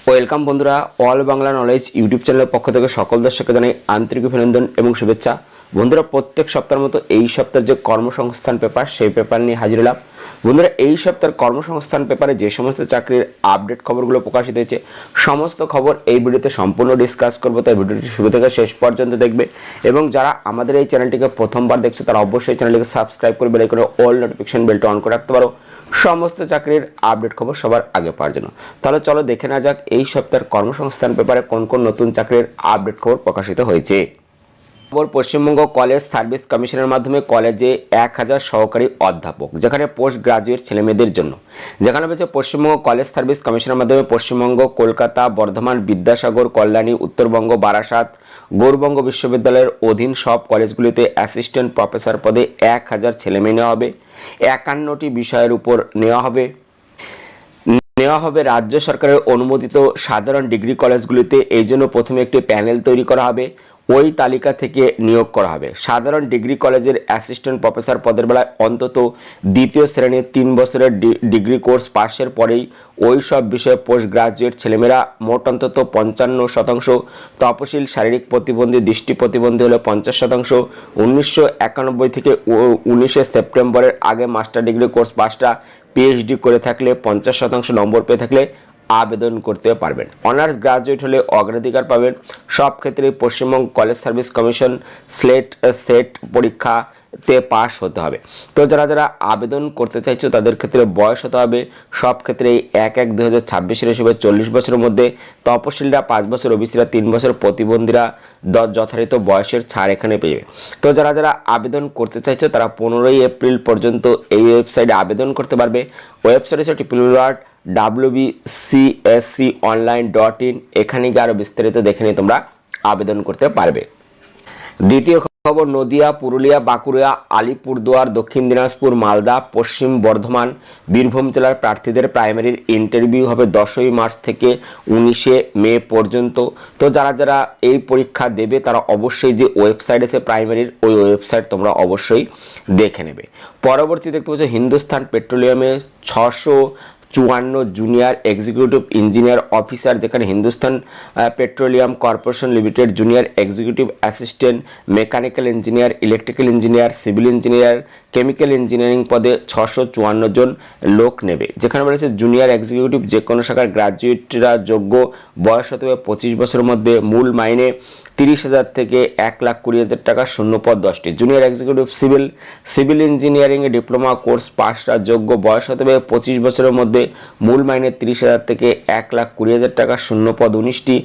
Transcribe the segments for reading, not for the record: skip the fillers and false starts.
Welcome বন্ধুরা, all Bangla knowledge YouTube চ্যানেলের পক্ষ থেকে সকল দর্শককে জানাই আন্তরিক অভিনন্দন এবং শুভেচ্ছা। বন্ধুরা, প্রত্যেক সপ্তাহের মতো এই সপ্তাহের যে কর্মসংস্থান পেপার, সেই পেপার নিয়ে হাজির হলাম। বন্ধুরা, এই সপ্তাহের কর্মসংস্থান পেপারে যে সমস্ত চাকরির আপডেট খবরগুলো প্রকাশিত হয়েছে, সমস্ত খবর এই ভিডিওতে সম্পূর্ণ ডিসকাস করবো। তাই ভিডিওটি শুরু থেকে শেষ পর্যন্ত দেখবে এবং যারা আমাদের এই চ্যানেলটিকে প্রথমবার দেখছো তারা অবশ্যই চ্যানেলটিকে সাবস্ক্রাইব করে বেল আইকনে অল নোটিফিকেশন বেলটা অন করে রাখতে পারো সমস্ত চাকরির আপডেট খবর সবার আগে পাওয়ার জন্য। তাহলে চলো দেখে না যাক এই সপ্তাহের কর্মসংস্থান পেপারে কোন কোন নতুন চাকরির আপডেট খবর প্রকাশিত হয়েছে। পশ্চিমবঙ্গ কলেজ সার্ভিস কমিশনের মাধ্যমে কলেজে 1000 সহকারী অধ্যাপক, যেখানে পোস্ট গ্রাজুয়েট ছেলেমেয়েদের জন্য, যেখানে রয়েছে পশ্চিমবঙ্গ কলেজ সার্ভিস কমিশনের মাধ্যমে পশ্চিমবঙ্গ, কলকাতা, বর্ধমান, বিদ্যাসাগর, কল্যাণী, উত্তরবঙ্গ, বারাসাত, গৌরবঙ্গ বিশ্ববিদ্যালয়ের অধীন সব কলেজগুলিতে অ্যাসিস্ট্যান্ট প্রফেসর পদে 1000 ছেলেমেয়ে নেওয়া হবে। 51টি বিষয়ের উপর নেওয়া হবে রাজ্য সরকারের অনুমোদিত সাধারণ ডিগ্রি কলেজগুলিতে। এই জন্য প্রথমে একটি প্যানেল তৈরি করা হবে, ওই তালিকা থেকে নিয়োগ করা হবে। সাধারণ ডিগ্রি কলেজের অ্যাসিস্ট্যান্ট প্রফেসর পদের বেলায় অন্তত দ্বিতীয় শ্রেণীর 3 বছরের ডিগ্রি কোর্স পাশের পরেই ওই সব বিষয়ে পোস্ট গ্রাজুয়েট ছেলেমেয়েরা মোট অন্তত 55%, তপশিল, শারীরিক প্রতিবন্ধী, দৃষ্টি প্রতিবন্ধী হলে 50%, 1991 থেকে 19 সেপ্টেম্বরের আগে মাস্টার ডিগ্রি কোর্স পাসটা পিএইচডি করে থাকলে 50% নম্বর পেয়ে থাকলে আবেদন করতে পারবেন। অনার্স গ্রাজুয়েট হলে অগ্রাধিকার পাবেন। সব ক্ষেত্রে Paschimbanga college service commission set পরীক্ষাতে পাস হতে হবে। তো যারা আবেদন করতে চাইছো তাদের ক্ষেত্রে বয়স হতে হবে সব ক্ষেত্রে 1/1/2026 হিসেবে 40 বছরের মধ্যে, তপশিলরা 5 বছর, ওবিসিরা 3 বছর, প্রতিবন্ধীরা যথারীত বয়সের ছাড় এখানে পেয়ে। তো যারা আবেদন করতে চাইছো তারা 15 এপ্রিল পর্যন্ত এই ওয়েবসাইটে আবেদন করতে পারবে। ওয়েবসাইট হচ্ছে www.wcsconline.in। এখানে গিয়ে আরো বিস্তারিত দেখে নিয়ে তোমরা আবেদন করতে পারবে। দ্বিতীয় খবর, নদিয়া, পুরুলিয়া, বাঁকুড়া, আলিপুরদুয়ার, দক্ষিণ দিনাজপুর, মালদা, পশ্চিম বর্ধমান, বীরভূম জেলার প্রার্থীদের প্রাইমারির ইন্টারভিউ হবে 10ই মার্চ থেকে 19শে মে পর্যন্ত। তো যারা এই পরীক্ষা দেবে তারা অবশ্যই যে ওয়েবসাইট আছে প্রাইমারির, ওই ওয়েবসাইট তোমরা অবশ্যই দেখে নেবে। পরবর্তী দেখতে পাচ্ছ হিন্দুস্তান পেট্রোলিয়ামে 654 জুনিয়র এক্সিকিউটিভ ইঞ্জিনিয়ার অফিসার, যেখানে Hindustan petroleum corporation limited junior executive assistant, mechanical engineer, electrical engineer, civil engineer, chemical engineering পদে 654 জন লোক নেবে। যেখানে বলেছে জুনিয়র এক্সিকিউটিভ যে কোনো শাখার গ্রাজুয়েটরা যোগ্য, বয়স হতে হবে 25 বছরের মধ্যে, মূল মাইনে 30,000 থেকে 1,20,000 টাকা, শূন্যপদ 10টি। জুনিয়র এক্সিকিউটিভ সিভিল ইঞ্জিনিয়ারিংয়ে ডিপ্লোমা কোর্স পাসটা যোগ্য, বয়স হতে হবে 25 বছরের মধ্যে, মূল মাইনে 30,000 থেকে 1,20,000 টাকা, শূন্যপদ 19টি।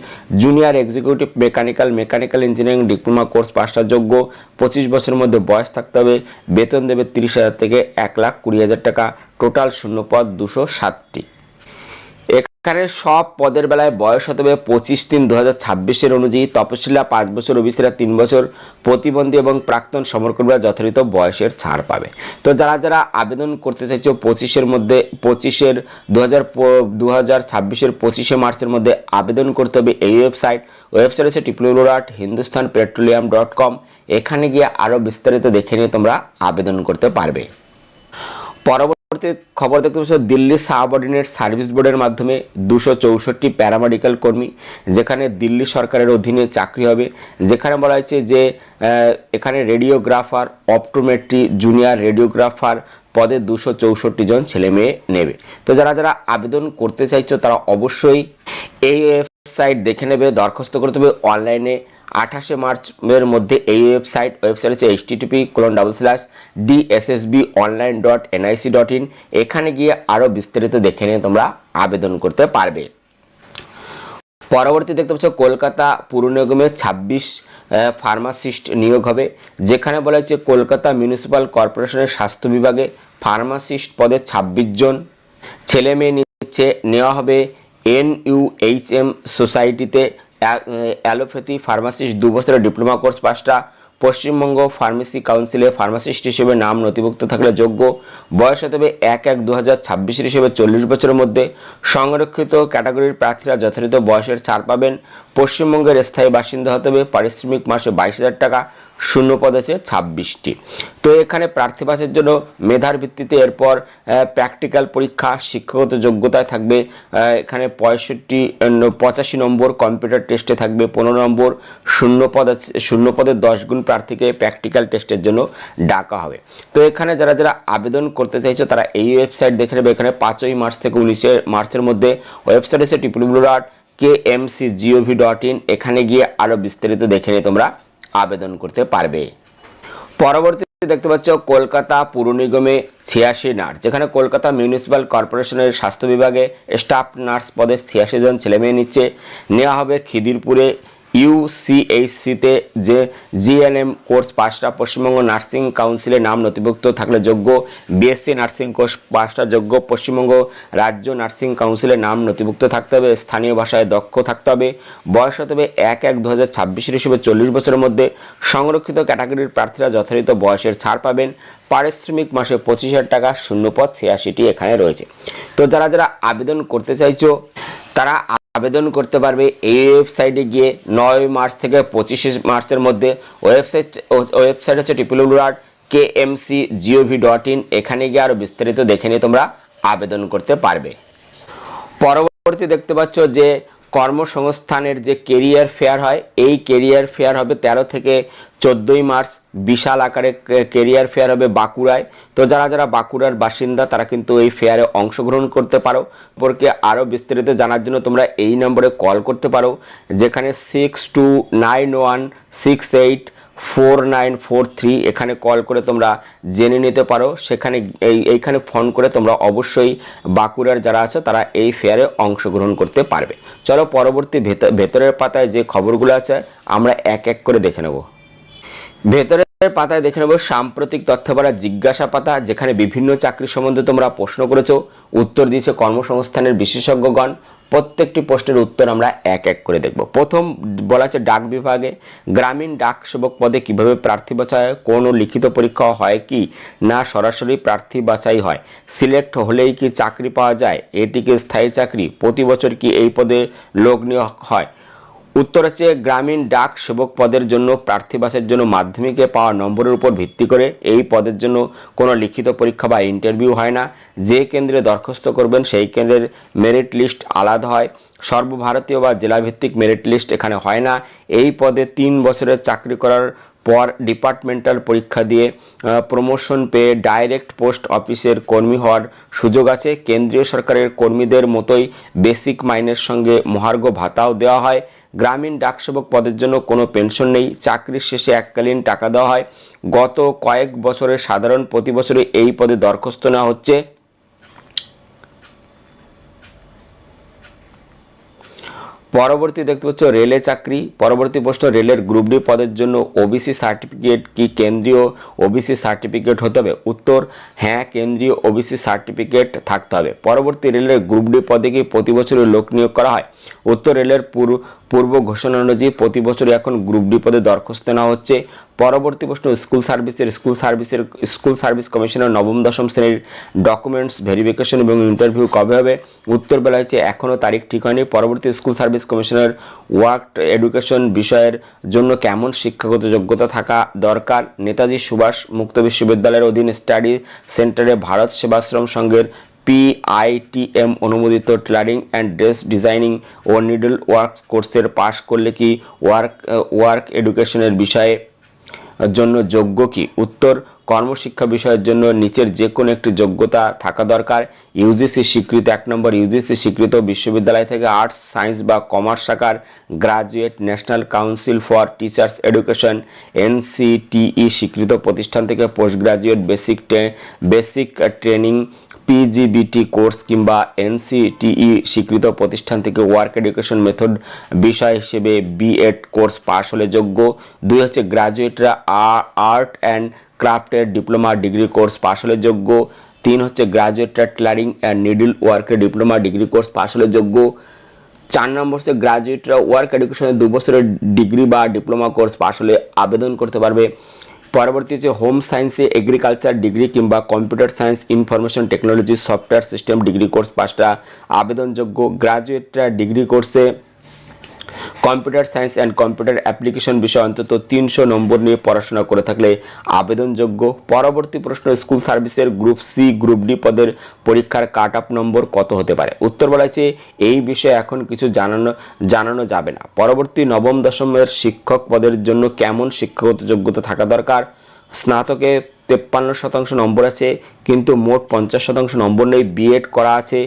Junior executive mechanical engineering diploma course পাসটা যোগ্য, 25 বছরের মধ্যে বয়স থাকতে হবে, বেতন দেবে 30,000 থেকে 1,20,000 টাকা, টোটাল শূন্যপদ 207টি। এখানে সব পদের বেলায় বয়স হতে হবে 25/3/2026 অনুযায়ী, তপশিলা 5 বছর, ওবিসিরা 3 বছর, প্রতিবন্ধী এবং প্রাক্তন সমরকর্মীরা যথাযথ বয়সের ছাড় পাবে। তো যারা আবেদন করতে চাইছো 25-এর মধ্যে, 2026-এর 25শে মার্চের মধ্যে আবেদন করতে হবে। এই ওয়েবসাইট হচ্ছে www.hindusthanpetroleum.com। এখানে গিয়ে আরও বিস্তারিত দেখে নিয়ে তোমরা আবেদন করতে পারবে। পরবর্তী খবর দেখতে পাচ্ছ দিল্লি সাবঅর্ডিনেট সার্ভিস বোর্ডের মাধ্যমে 264 প্যারামেডিক্যাল কর্মী, যেখানে দিল্লি সরকারের অধীনে চাকরি হবে। যেখানে বলা হয়েছে যে এখানে রেডিওগ্রাফার, অপটোমেট্রি, জুনিয়র রেডিওগ্রাফার পদে 264 জন ছেলে মেয়ে নেবে। তো যারা আবেদন করতে চাইছো তারা অবশ্যই এই ওয়েবসাইট দেখে নেবে, দরখাস্ত করতে হবে অনলাইনে 28শে মার্চের মধ্যে। এই ওয়েবসাইট হচ্ছে http://dssbonline.nic.in। এখানে গিয়ে আরও বিস্তারিত দেখে নিয়ে তোমরা আবেদন করতে পারবে। পরবর্তী দেখতে পাচ্ছ কলকাতা পুর নিগমে 26 ফার্মাসিস্ট নিয়োগ হবে। যেখানে বলা হয়েছে কলকাতা মিউনিসিপ্যাল কর্পোরেশনের স্বাস্থ্য বিভাগে ফার্মাসিস্ট পদে 26 জন ছেলে মেয়ে নেওয়া হবে। NUHM সোসাইটিতে অ্যালোপ্যাথি ফার্মাসিস্ট 2 বছরের ডিপ্লোমা কোর্স পাসটা, পশ্চিমবঙ্গ ফার্মেসি কাউন্সিলে ফার্মাসিস্ট হিসেবে নাম নথিভুক্ত থাকলে যোগ্য, বয়স হতে হবে 1/1/2026 হিসেবে 40 বছরের মধ্যে। সংরক্ষিত ক্যাটাগরির প্রার্থীরা যথাযথ বয়সের ছাড় পাবেন। পশ্চিমবঙ্গের স্থায়ী বাসিন্দা হতে হবে। পারিশ্রমিক মাসে 22,000 টাকা, শূন্যপদ আছে 26টি। তো এখানে প্রার্থী পাসের জন্য মেধার ভিত্তিতে এরপর প্র্যাকটিক্যাল পরীক্ষা, শিক্ষাগত যোগ্যতায় থাকবে এখানে 85 নম্বর, কম্পিউটার টেস্টে থাকবে 15 নম্বর, শূন্যপদের 10 গুণ প্রার্থীকে প্র্যাকটিক্যাল টেস্টের জন্য ডাকা হবে। তো এখানে যারা যারা আবেদন করতে চাইছো তারা এই ওয়েবসাইট দেখে নেবে। এখানে 5ই মার্চ থেকে 19 মার্চের মধ্যে ওয়েবসাইট আছে www.kmcgov.in। এখানে গিয়ে আরো বিস্তারিত দেখে নিয়ে তোমরা আবেদন করতে পারবে। পরবর্তী দেখতে পাচ্ছ কলকাতা পুর নিগমে 86 নার্স, যেখানে কলকাতা মিউনিসিপ্যাল কর্পোরেশনের স্বাস্থ্য বিভাগে স্টাফ নার্স পদে 86 জন ছেলেমেয়ে নিচ্ছে। নেওয়া হবে খিদিরপুরে ইউসিএইচসিতে যে জিএনএম কোর্স পাসটা পশ্চিমবঙ্গ নার্সিং কাউন্সিলে নাম নথিভুক্ত থাকলে যোগ্য, বিএসসি নার্সিং কোর্স পাসটা যোগ্য, পশ্চিমবঙ্গ রাজ্য নার্সিং কাউন্সিলে নাম নথিভুক্ত থাকতে হবে, স্থানীয় ভাষায় দক্ষ থাকতে হবে, বয়স হতে হবে 1/1/2026 হিসেবে 40 বছরের মধ্যে। সংরক্ষিত ক্যাটাগরির প্রার্থীরা যথাযথ বয়সের ছাড় পাবেন। পারিশ্রমিক মাসে 25,000 টাকা, শূন্যপদ 86টি এখানে রয়েছে। তো যারা যারা আবেদন করতে চাইছো তারা আবেদন করতে পারবে এই ওয়েবসাইটে গিয়ে 9 মার্চ থেকে 25 মার্চের মধ্যে। ওয়েবসাইট হচ্ছে www.kmcgov.in। এখানে গিয়ে আরো বিস্তারিত দেখে নিয়ে তোমরা আবেদন করতে পারবে। পরবর্তী দেখতে পাচ্ছ যে কর্মসংস্থানের যে কেরিয়ার ফেয়ার হয়, এই কেরিয়ার ফেয়ার হবে 13 থেকে 14 মার্চ। বিশাল আকারে কেরিয়ার ফেয়ার হবে বাঁকুড়ায়। তো যারা যারা বাঁকুড়ার বাসিন্দা তারা কিন্তু এই ফেয়ারে অংশগ্রহণ করতে পারো। সম্পর্কে আরও বিস্তারিত জানার জন্য তোমরা এই নম্বরে কল করতে পারো, যেখানে 6291684943 এখানে কল করে তোমরা জেনে নিতে পারো। সেখানে এইখানে ফোন করে তোমরা অবশ্যই বাঁকুড়ার যারা আছে তারা এই ফেয়ারে অংশগ্রহণ করতে পারবে। চলো পরবর্তী ভেতরের পাতায় যে খবরগুলো আছে আমরা এক এক করে দেখে নেব। ভেতরের পাতায় দেখে নেব সাম্প্রতিক তথ্যভরা জিজ্ঞাসা পাতা, যেখানে বিভিন্ন চাকরি সম্বন্ধে তোমরা প্রশ্ন করেছো, উত্তর দিয়েছে কর্মসংস্থানের বিশেষজ্ঞগণ। প্রত্যেকটি প্রশ্নের উত্তর আমরা এক এক করে দেখব। প্রথম বলা আছে ডাক বিভাগে গ্রামীণ ডাক সেবক পদে কিভাবে প্রার্থী বাছাই হয়, কোনো লিখিত পরীক্ষা হয় কি না সরাসরি প্রার্থী বাছাই হয়, সিলেক্ট হলেই কি চাকরি পাওয়া যায়, এটিকে স্থায়ী চাকরি, প্রতি বছর কি এই পদে লোক নিয়োগ হয়। উত্তর হচ্ছে গ্রামীণ ডাক সেবক পদের জন্য প্রার্থী বাছাইয়ের জন্য মাধ্যমিকে পাওয়া নম্বরের উপর ভিত্তি করে এই পদের জন্য কোনো লিখিত পরীক্ষা বা ইন্টারভিউ হয় না। যে কেন্দ্রে দরখাস্ত করবেন সেই কেন্দ্রের মেরিট লিস্ট আলাদা হয়। সর্বভারতীয় বা জেলাভিত্তিক মেরিট লিস্ট এখানে হয় না। এই পদে 3 বছরের চাকরি করার পর ডিপার্টমেন্টাল পরীক্ষা দিয়ে প্রমোশন পেয়ে ডাইরেক্ট পোস্ট অফিসের কর্মী হওয়ার সুযোগ আছে। কেন্দ্রীয় সরকারের কর্মীদের মতোই বেসিক মাইনের সঙ্গে মহার্ঘ ভাতাও দেওয়া হয়। গ্রামীণ ডাকসেবক পদের জন্য কোনো পেনশন নেই। চাকরির শেষে এককালীন টাকা দেওয়া হয়। গত কয়েক বছরের সাধারণ প্রতি বছরে এই পদে দরখাস্ত নেওয়া হচ্ছে। পরবর্তী দেখতে পাচ্ছ রেলে চাকরি। পরবর্তী প্রশ্ন, রেলের গ্রুপ ডি পদের জন্য ওবিসি সার্টিফিকেট কি কেন্দ্রীয় ওবিসি সার্টিফিকেট হতে হবে? উত্তর হ্যাঁ, কেন্দ্রীয় ওবিসি সার্টিফিকেট থাকতে হবে। পরবর্তী, রেলের গ্রুপ ডি পদে কি প্রতি বছরই লোক নিয়োগ করা হয়? উত্তর রেলের পূর্ব ঘোষণা অনুযায়ী প্রতি বছরই এখন গ্রুপ ডি পদে দরখাস্ত নেওয়া হচ্ছে। পরবর্তী প্রশ্ন, স্কুল সার্ভিস কমিশনের 9ম-10ম শ্রেণীর ডকুমেন্টস ভেরিফিকেশন এবং ইন্টারভিউ কবে হবে? উত্তর বলা হয়েছে এখনও তারিখ ঠিক হয়নি। পরবর্তী, স্কুল সার্ভিস কমিশনের ওয়ার্ক এডুকেশন বিষয়ের জন্য কেমন শিক্ষাগত যোগ্যতা থাকা দরকার? নেতাজি সুভাষ মুক্ত বিশ্ববিদ্যালয়ের অধীন স্টাডি সেন্টারে ভারত সেবাশ্রম সংঘের PITM অনুমোদিত টেলারিং অ্যান্ড ড্রেস ডিজাইনিং ও নিডল ওয়ার্কস কোর্সের পাশ করলে কি ওয়ার্ক এডুকেশনের বিষয়ে জন্য যোগ্য কি? উত্তর কর্মশিক্ষা বিষয়ের জন্য নিচের যে কোনো একটি যোগ্যতা থাকা দরকার। ইউজিসি স্বীকৃত 1 নম্বর, ইউজিসি স্বীকৃত বিশ্ববিদ্যালয় থেকে আর্টস, সায়েন্স বা কমার্স শাখার graduate, national council for teachers education NCTE স্বীকৃত প্রতিষ্ঠান থেকে post graduate basic training PGBT course কিংবা NCTE স্বীকৃত প্রতিষ্ঠান থেকে ওয়ার্ক এডুকেশন মেথড বিষয় হিসেবে B.Ed কোর্স পাশ হলে যোগ্য। 2 হচ্ছে গ্রাজুয়েটরা আর্ট অ্যান্ড ক্রাফটের ডিপ্লোমা ডিগ্রি কোর্স পাশ হলে যোগ্য। 3 হচ্ছে গ্রাজুয়েটরা টেলারিং অ্যান্ড নিডল ওয়ার্কের ডিপ্লোমা ডিগ্রি কোর্স পাশ হলে যোগ্য। 4 নম্বর হচ্ছে গ্রাজুয়েটরা ওয়ার্ক এডুকেশনের 2 বছরের ডিগ্রি বা ডিপ্লোমা কোর্স পাশ হলে আবেদন করতে পারবে। পরবর্তী হচ্ছে হোম সায়েন্সে এগ্রিকালচার ডিগ্রি কিংবা computer science, information technology, software system degree course পাশটা আবেদনযোগ্য। গ্রাজুয়েটরা ডিগ্রি কোর্সে computer science and computer application বিষয়ে অন্তত 300 নম্বর নিয়ে পড়াশোনা করে থাকলে আবেদনযোগ্য। পরবর্তী প্রশ্ন, স্কুল সার্ভিসের গ্রুপ সি গ্রুপ ডি পদের পরীক্ষার কাট অফ নম্বর কত হতে পারে? উত্তর বলা হয়েছে এই বিষয়ে এখন কিছু জানানো যাবে না। পরবর্তী নবম দশমের শিক্ষক পদের জন্য কেমন শিক্ষাগত যোগ্যতা থাকা দরকার? স্নাতকে 53% নম্বর আছে, কিন্তু মোট 50% নম্বর নেই। বিএড করা আছে।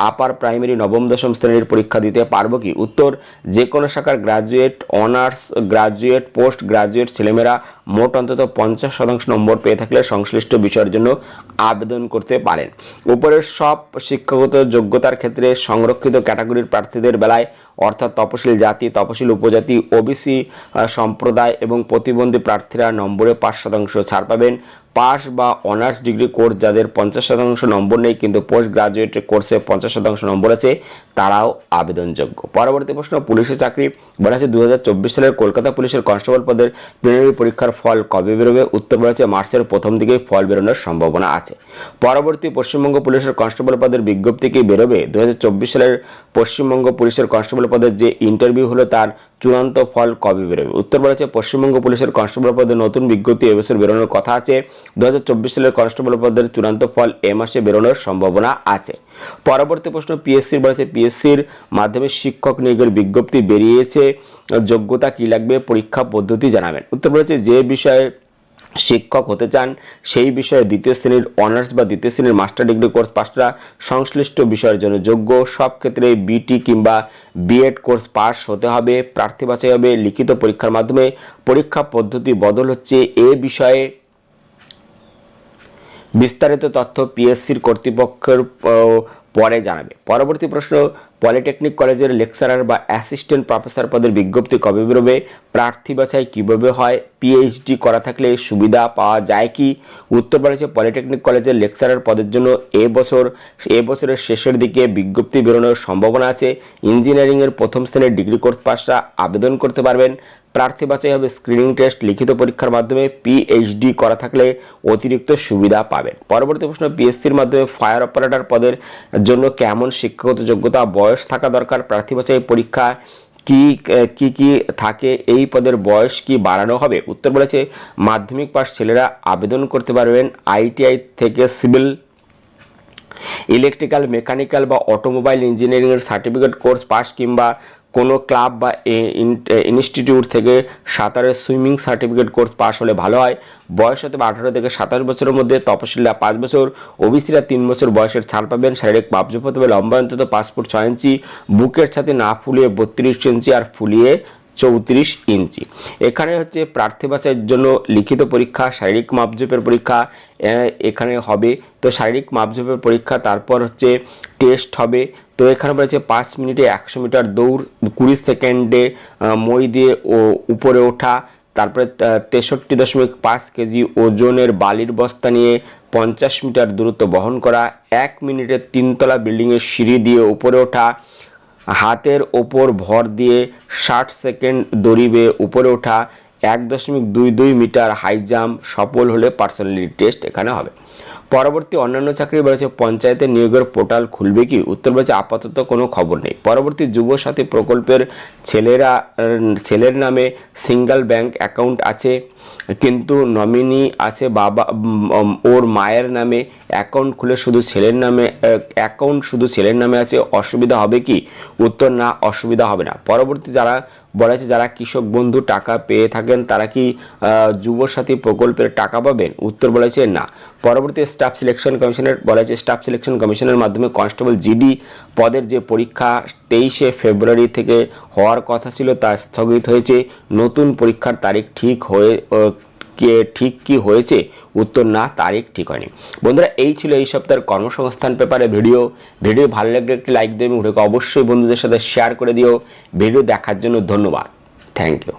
আপার প্রাইমারি নবম দশম শ্রেণীর পরীক্ষা দিতে পারবো কি? উত্তর, যে কোনো শাখার graduate, honours, graduate, post graduate ছেলেমেয়েরা মোট অন্তত 50% নম্বর পেয়ে থাকলে সংশ্লিষ্ট বিষয়ের জন্য আবেদন করতে পারেন। উপরের সব শিক্ষাগত যোগ্যতার ক্ষেত্রে সংরক্ষিত ক্যাটাগরির প্রার্থীদের বেলায় অর্থাৎ তপশিলি জাতি, তপশিলি উপজাতি, ওবিসি সম্প্রদায় এবং প্রতিবন্ধী প্রার্থীরা নম্বরে 5% ছাড় পাবেন। পাস বা অনার্স ডিগ্রি কোর্স যাদের 50% নম্বর নেই কিন্তু পোস্ট গ্রাজুয়েট কোর্সে 50% নম্বর আছে, তারাও আবেদনযোগ্য। পরবর্তী প্রশ্ন, পুলিশের চাকরি বলা আছে 2024 সালের কলকাতা পুলিশের কনস্টেবল পদের প্রিলিমিনারি পরীক্ষার ফল কবে বেরোবে? উত্তর বলা আছে মার্চের প্রথম দিকেই ফল বেরোনোর সম্ভাবনা আছে। পরবর্তী, পশ্চিমবঙ্গ পুলিশের কনস্টেবল পদের বিজ্ঞপ্তি কি বেরোবে? 2024 সালের পশ্চিমবঙ্গ পুলিশের কনস্টেবল পদের যে ইন্টারভিউ হলো তার চূড়ান্ত ফল কবে বেরোবে? উত্তর বলা আছে পশ্চিমবঙ্গ পুলিশের কনস্টেবল পদের নতুন বিজ্ঞপ্তি এবছর বেরোনোর কথা আছে। 2024 সালের কনস্টেবল পদের চূড়ান্ত ফল এ মাসে বেরোনোর সম্ভাবনা আছে। পরবর্তী প্রশ্ন, পিএসসির বলেছে পিএসসির মাধ্যমে শিক্ষক নিয়োগের বিজ্ঞপ্তি বেরিয়েছে, যোগ্যতা কি লাগবে, পরীক্ষা পদ্ধতি জানাবেন। উত্তর বলেছে যে বিষয়ে শিক্ষক হতে চান সেই বিষয়ে দ্বিতীয় শ্রেণীর অনার্স বা দ্বিতীয় শ্রেণীর মাস্টার ডিগ্রি কোর্স পাসরা সংশ্লিষ্ট বিষয়ের জন্য যোগ্য। সব ক্ষেত্রে বিটি কিংবা বিএড কোর্স পাস হতে হবে। প্রার্থী বাছাই হবে লিখিত পরীক্ষার মাধ্যমে। পরীক্ষা পদ্ধতি বদল হচ্ছে এ বিষয়ে বিস্তারিত তথ্য পিএসসির কর্তৃপক্ষের পরে জানাবে। পরবর্তী প্রশ্ন, পলিটেকনিক কলেজের লেকচারার বা অ্যাসিস্ট্যান্ট প্রফেসর পদের বিজ্ঞপ্তি কবে বেরোবে? প্রার্থী বাছাই কিভাবে হয়? পিএইচডি করা থাকলে সুবিধা পাওয়া যায় কি? উত্তর বলেছে পলিটেকনিক কলেজের লেকচারার পদের জন্য এবছরের শেষের দিকে বিজ্ঞপ্তি বেরোনোর সম্ভাবনা আছে। ইঞ্জিনিয়ারিংয়ের প্রথম শ্রেণীর ডিগ্রি কোর্স পাসরা আবেদন করতে পারবেন। প্রার্থী বাছাই হবে স্ক্রিনিং টেস্ট, লিখিত পরীক্ষার মাধ্যমে। পিএইচডি করা থাকলে অতিরিক্ত সুবিধা পাবেন। পরবর্তী প্রশ্ন, পিএসসির মাধ্যমে ফায়ার অপারেটর পদের জন্য কেমন শিক্ষাগত যোগ্যতা, বয়স থাকা দরকার? প্রার্থী বাছাই পরীক্ষা কি থাকে? এই পদের বয়স কি বাড়ানো হবে? উত্তর বলেছে মাধ্যমিক পাস ছেলেরা আবেদন করতে পারবেন। আইটিআই থেকে সিভিল, ইলেকট্রিক্যাল, মেকানিক্যাল বা অটোমোবাইল ইঞ্জিনিয়ারিংয়ের সার্টিফিকেট কোর্স পাস কিংবা কোনো ক্লাব বা ইনস্টিটিউট থেকে সাঁতারের সুইমিং সার্টিফিকেট কোর্স পাস হলে ভালো হয়। বয়স হতে 18 থেকে 27 বছরের মধ্যে। তপশিলীরা 5 বছর, ওবিসিরা 3 বছর বয়সের ছাড় পাবেন। শারীরিক মাপজোপ হতে হবে লম্বা অন্তত 5 ফুট 6 ইঞ্চি, বুকের ছাতি না ফুলিয়ে 32 ইঞ্চি আর ফুলিয়ে 34 ইঞ্চি। এখানে হচ্ছে প্রার্থী বাছাইয়ের জন্য লিখিত পরীক্ষা, শারীরিক মাপজোপের পরীক্ষা এখানে হবে। তো শারীরিক মাপজোপের পরীক্ষা, তারপর হচ্ছে টেস্ট হবে। তো এখানে বলেছে 5 মিনিটে 100 মিটার দৌড়, 20 সেকেন্ডে মই দিয়ে উপরে ওঠা, তারপরে 63.5 কেজি ওজনের বালির বস্তা নিয়ে 50 মিটার দূরত্ব বহন করা, 1 মিনিটে 3তলা বিল্ডিংয়ের সিঁড়ি দিয়ে উপরে ওঠা, হাতের ওপর ভর দিয়ে 60 সেকেন্ড দড়ি বেয়ে উপরে ওঠা, 1.22 মিটার হাই জাম্প, সফল হলে পার্সোনালিটি টেস্ট এখানে হবে। পরবর্তী অন্যান্য চাকরি বলেছে পঞ্চায়েতের নিয়োগের পোর্টাল খুলবে কি? উত্তর বলেছে আপাতত কোনো খবর নেই। পরবর্তী যুব সাথী প্রকল্পের ছেলের নামে সিঙ্গেল ব্যাংক অ্যাকাউন্ট আছে কিন্তু নমিনি আছে বাবা, ওর মায়ের নামে অ্যাকাউন্ট খুলে শুধু ছেলের নামে আছে, অসুবিধা হবে কি? উত্তর না, অসুবিধা হবে না। পরবর্তী যারা বলেছে যারা কৃষক বন্ধু টাকা পেয়ে থাকেন তারা কি যুব সাথী প্রকল্পের টাকা পাবেন? উত্তর বলেছে না। পরবর্তী স্টাফ সিলেকশন কমিশনের বলেছে স্টাফ সিলেকশন কমিশনের মাধ্যমে কনস্টেবল জিডি পদের যে পরীক্ষা 23শে ফেব্রুয়ারি থেকে হওয়ার কথা ছিল তা স্থগিত হয়েছে। নতুন পরীক্ষার তারিখ ঠিক কি হয়েছে? উত্তর না, তারিখ ঠিক হয়নি। বন্ধুরা, এই ছিল এই সপ্তাহের কর্মসংস্থান পেপারে ভিডিও ভালো লাগলে একটি লাইক দিও এবং ভিডিওকে অবশ্যই বন্ধুদের সাথে শেয়ার করে দিও। ভিডিও দেখার জন্য ধন্যবাদ। Thank you.